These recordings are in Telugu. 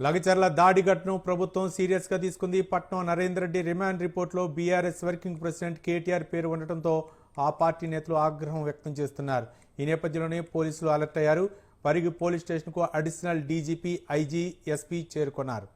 లగచర్ల దాడి ఘటనను ప్రభుత్వం సీరియస్ గా తీసుకుంది. పట్నం నరేందర్ రెడ్డి రిమాండ్ రిపోర్టులో బీఆర్ఎస్ వర్కింగ్ ప్రెసిడెంట్ కేటీఆర్ పేరు ఉండటంతో ఆ పార్టీ నేతలు ఆగ్రహం వ్యక్తం చేస్తున్నారు. ఈ నేపథ్యంలోనే పోలీసులు అలర్ట్ అయ్యారు. పరిగి పోలీస్ స్టేషన్కు అడిషనల్ డీజీపీ, ఐజీ, ఎస్పీ చేరుకున్నారు.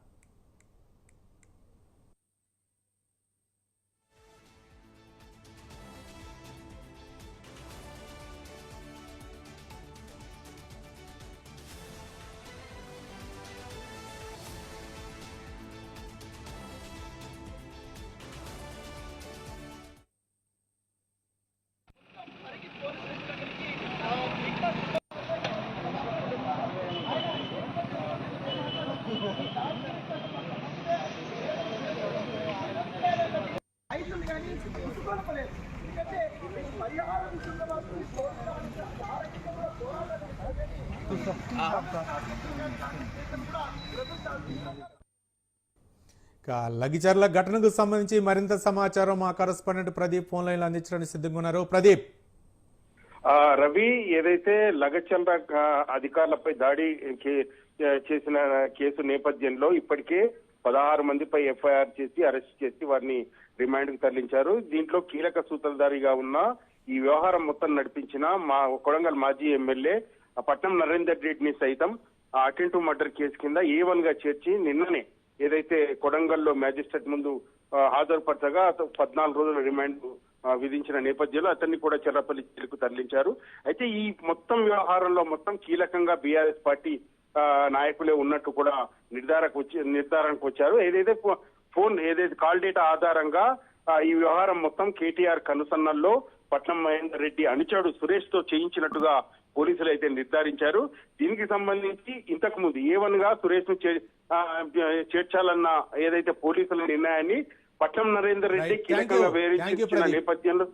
లగిచర్ల ఘటనకు సంబంధించి మరింత సమాచారం మా కరెస్పాండెంట్ ప్రదీప్ ఫోన్ లైన్ అందించడానికి సిద్ధంగా ఉన్నారు. ప్రదీప్. రవి, ఏదైతే లగచర్ల అధికారులపై దాడి చేసిన కేసు నేపథ్యంలో ఇప్పటికే 16 మందిపై ఎఫ్ఐఆర్ చేసి అరెస్ట్ చేసి వారిని రిమాండ్ కు తరలించారు. దీంట్లో కీలక సూత్రధారిగా ఉన్న ఈ వ్యవహారం మొత్తం నడిపించిన కొడంగల్ మాజీ ఎమ్మెల్యే పట్నం నరేందర్ రెడ్డిని సైతం అటెంప్ట్ మర్డర్ కేసు కింద A1 గా చేర్చి నిన్ననే ఏదైతే కొడంగల్లో మ్యాజిస్ట్రేట్ ముందు హాజరుపరచగా 14 రోజుల రిమాండ్ విధించిన నేపథ్యంలో అతన్ని కూడా చెర్లపల్లి జైలుకు తరలించారు. అయితే ఈ మొత్తం వ్యవహారంలో మొత్తం కీలకంగా బీఆర్ఎస్ పార్టీ నాయకులే ఉన్నట్టు కూడా నిర్ధారణకు వచ్చారు. ఏదైతే కాల్ డేటా ఆధారంగా ఈ వ్యవహారం మొత్తం కేటీఆర్ కనుసన్నల్లో పట్నం మహేందర్ రెడ్డి అనుచరుడు సురేష్ తో చేయించినట్టుగా పోలీసులు అయితే నిర్ధారించారు. దీనికి సంబంధించి ఇంతకు ముందు A1 గా సురేష్ ను చేర్చాలన్న ఏదైతే పోలీసుల నిర్ణయాన్ని పట్నం నరేందర్ రెడ్డి కీలకంగా వేధించిన నేపథ్యంలో